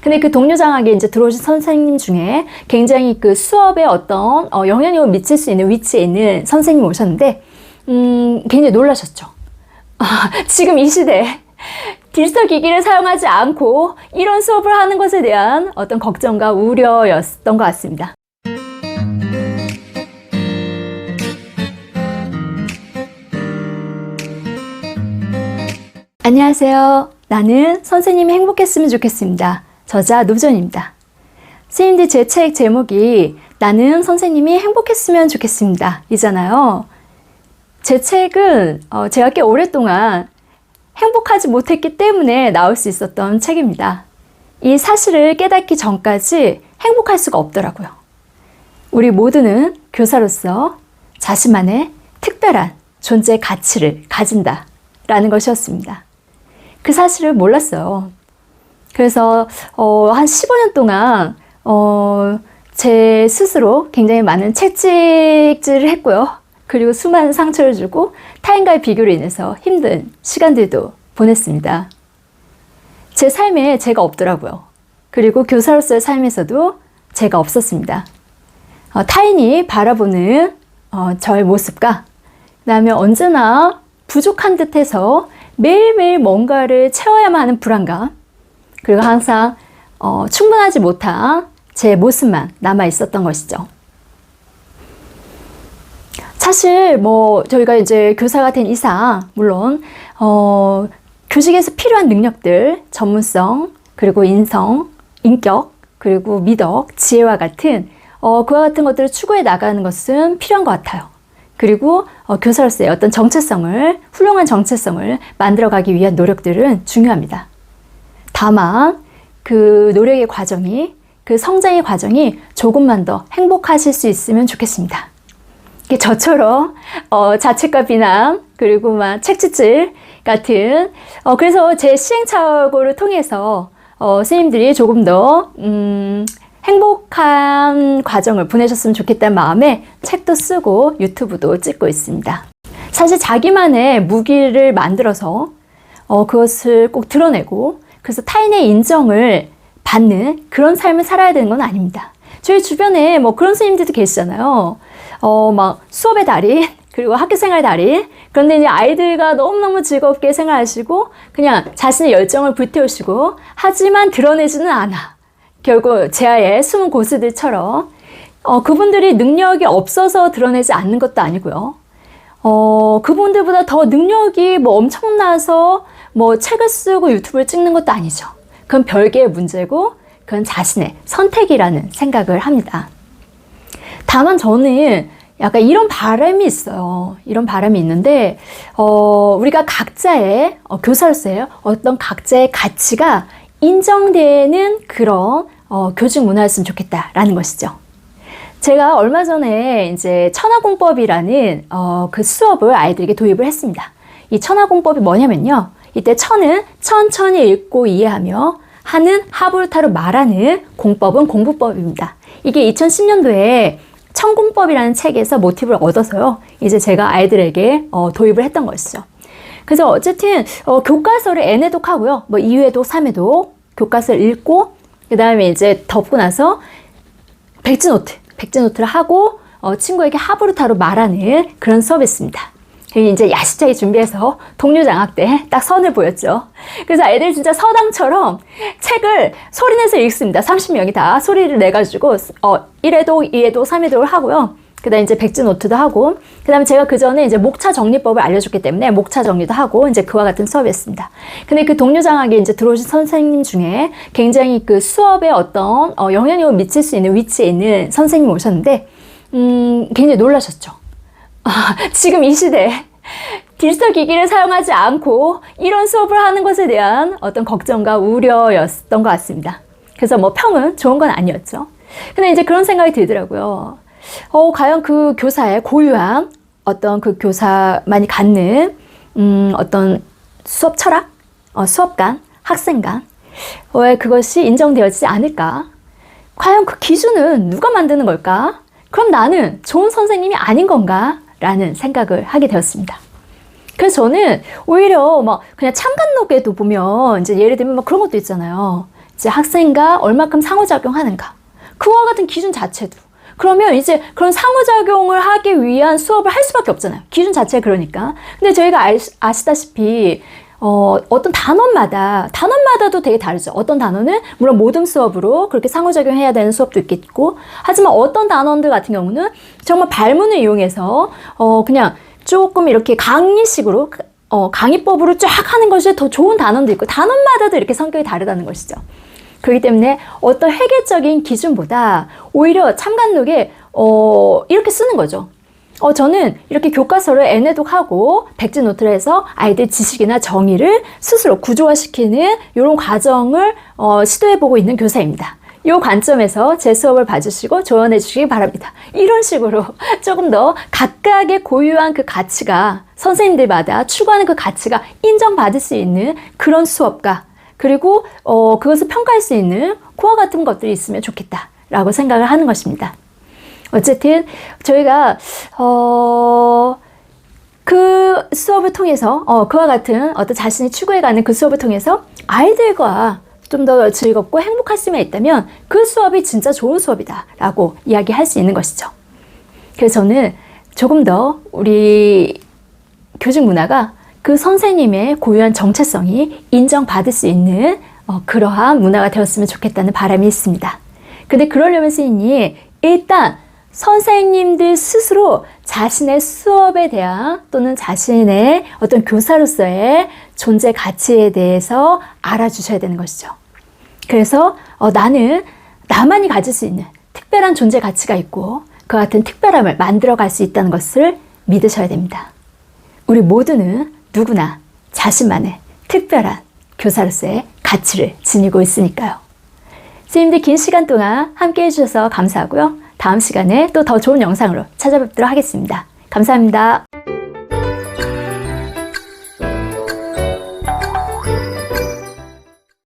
근데 그 동료 장학에 이제 들어오신 선생님 중에 굉장히 그 수업에 어떤 영향력을 미칠 수 있는 위치에 있는 선생님이 오셨는데, 굉장히 놀라셨죠. 지금 이 시대에 디지털 기기를 사용하지 않고 이런 수업을 하는 것에 대한 어떤 걱정과 우려였던 것 같습니다. 안녕하세요. 나는 선생님이 행복했으면 좋겠습니다. 저자 노전입니다. 선생님들, 제 책 제목이 나는 선생님이 행복했으면 좋겠습니다 이잖아요. 제 책은 제가 꽤 오랫동안 행복하지 못했기 때문에 나올 수 있었던 책입니다. 이 사실을 깨닫기 전까지 행복할 수가 없더라고요. 우리 모두는 교사로서 자신만의 특별한 존재 가치를 가진다 라는 것이었습니다. 그 사실을 몰랐어요. 그래서 한 15년 동안 제 스스로 굉장히 많은 채찍질을 했고요. 그리고 수많은 상처를 주고 타인과의 비교로 인해서 힘든 시간들도 보냈습니다. 제 삶에 제가 없더라고요. 그리고 교사로서의 삶에서도 제가 없었습니다. 타인이 바라보는 저의 모습과 그다음에 언제나 부족한 듯해서 매일매일 뭔가를 채워야만 하는 불안감, 그리고 항상 충분하지 못한 제 모습만 남아 있었던 것이죠. 사실 저희가 이제 교사가 된 이상 물론 교직에서 필요한 능력들, 전문성, 그리고 인성, 인격, 그리고 미덕, 지혜와 같은 그와 같은 것들을 추구해 나가는 것은 필요한 것 같아요. 그리고 교사로서의 어떤 정체성을, 훌륭한 정체성을 만들어가기 위한 노력들은 중요합니다. 다만 그 노력의 과정이, 그 성장의 과정이 조금만 더 행복하실 수 있으면 좋겠습니다. 저처럼 자책과 비난, 그리고 막 책짓질 같은 그래서 제 시행착오를 통해서 선생님들이 조금 더 행복한 과정을 보내셨으면 좋겠다는 마음에 책도 쓰고 유튜브도 찍고 있습니다. 사실 자기만의 무기를 만들어서 그것을 꼭 드러내고 그래서 타인의 인정을 받는 그런 삶을 살아야 되는 건 아닙니다. 저희 주변에 그런 선생님들도 계시잖아요. 막 수업의 달인, 그리고 학교생활 달인. 그런데 이제 아이들과 너무너무 즐겁게 생활하시고 그냥 자신의 열정을 불태우시고 하지만 드러내지는 않아. 결국 제아의 숨은 고수들처럼 그분들이 능력이 없어서 드러내지 않는 것도 아니고요. 그분들보다 더 능력이 엄청나서 책을 쓰고 유튜브를 찍는 것도 아니죠. 그건 별개의 문제고 그건 자신의 선택이라는 생각을 합니다. 다만 저는 약간 이런 바람이 있어요. 이런 바람이 있는데 우리가 각자의 교사로서의 어떤 각자의 가치가 인정되는 그런 교직 문화였으면 좋겠다라는 것이죠. 제가 얼마 전에 이제 천하공법이라는 그 수업을 아이들에게 도입을 했습니다. 이 천하공법이 뭐냐면요. 이때 천은 천천히 읽고 이해하며 하는 하부르타로 말하는 공법은 공부법입니다. 이게 2010년도에 천공법이라는 책에서 모티브를 얻어서요. 이제 제가 아이들에게 도입을 했던 것이죠. 그래서 어쨌든 교과서를 N회독하고요. 2회독, 3회독 교과서를 읽고 그 다음에 이제 덮고 나서 백지노트를 하고 친구에게 하부르타로 말하는 그런 수업이었습니다. 이제 야심차게 준비해서 동료 장학 때 딱 선을 보였죠. 그래서 애들 진짜 서당처럼 책을 소리내서 읽습니다. 30명이 다 소리를 내가지고 1회독, 2회독, 3회독을 하고요. 그 다음에 이제 백지노트도 하고 그 다음에 제가 그 전에 이제 목차 정리법을 알려줬기 때문에 목차 정리도 하고 이제 그와 같은 수업이었습니다. 근데 그 동료 장학에 이제 들어오신 선생님 중에 굉장히 그 수업에 어떤 영향력을 미칠 수 있는 위치에 있는 선생님이 오셨는데 굉장히 놀라셨죠. 지금 이 시대에 디지털 기기를 사용하지 않고 이런 수업을 하는 것에 대한 어떤 걱정과 우려였던 것 같습니다. 그래서 평은 좋은 건 아니었죠. 근데 이제 그런 생각이 들더라고요. 과연 그 교사의 고유한 어떤 그 교사만이 갖는 어떤 수업 철학, 수업관, 학생관, 왜 그것이 인정되어지지 않을까? 과연 그 기준은 누가 만드는 걸까? 그럼 나는 좋은 선생님이 아닌 건가? 라는 생각을 하게 되었습니다. 그래서 저는 오히려 그냥 창간록에도 보면 이제 예를 들면 그런 것도 있잖아요. 이제 학생과 얼마큼 상호작용하는가. 그와 같은 기준 자체도. 그러면 이제 그런 상호작용을 하기 위한 수업을 할 수밖에 없잖아요. 기준 자체가 그러니까. 근데 저희가 아시다시피 어떤 단원마다도 되게 다르죠. 어떤 단원은 물론 모든 수업으로 그렇게 상호작용해야 되는 수업도 있겠고, 하지만 어떤 단원들 같은 경우는 정말 발문을 이용해서 그냥 조금 이렇게 강의식으로 강의법으로 쫙 하는 것이 더 좋은 단원도 있고, 단원마다도 이렇게 성격이 다르다는 것이죠. 그렇기 때문에 어떤 회계적인 기준보다 오히려 참관록에 이렇게 쓰는 거죠. 저는 이렇게 교과서를 애내독하고 백지노트를 해서 아이들 지식이나 정의를 스스로 구조화시키는 이런 과정을 시도해보고 있는 교사입니다. 이 관점에서 제 수업을 봐주시고 조언해 주시기 바랍니다. 이런 식으로 조금 더 각각의 고유한 그 가치가, 선생님들마다 추구하는 그 가치가 인정받을 수 있는 그런 수업과, 그리고 그것을 평가할 수 있는 그와 같은 것들이 있으면 좋겠다라고 생각을 하는 것입니다. 어쨌든 저희가 그 수업을 통해서 그와 같은 어떤 자신이 추구해가는 그 수업을 통해서 아이들과 좀 더 즐겁고 행복할 수만 있다면 그 수업이 진짜 좋은 수업이다 라고 이야기할 수 있는 것이죠. 그래서 저는 조금 더 우리 교직 문화가 그 선생님의 고유한 정체성이 인정받을 수 있는 그러한 문화가 되었으면 좋겠다는 바람이 있습니다. 근데 그러려면 선생님이 일단 선생님들 스스로 자신의 수업에 대한, 또는 자신의 어떤 교사로서의 존재 가치에 대해서 알아주셔야 되는 것이죠. 그래서 나만이 가질 수 있는 특별한 존재 가치가 있고 그 같은 특별함을 만들어갈 수 있다는 것을 믿으셔야 됩니다. 우리 모두는 누구나 자신만의 특별한 교사로서의 가치를 지니고 있으니까요. 선생님들 긴 시간 동안 함께 해주셔서 감사하고요. 다음 시간에 또 더 좋은 영상으로 찾아뵙도록 하겠습니다. 감사합니다.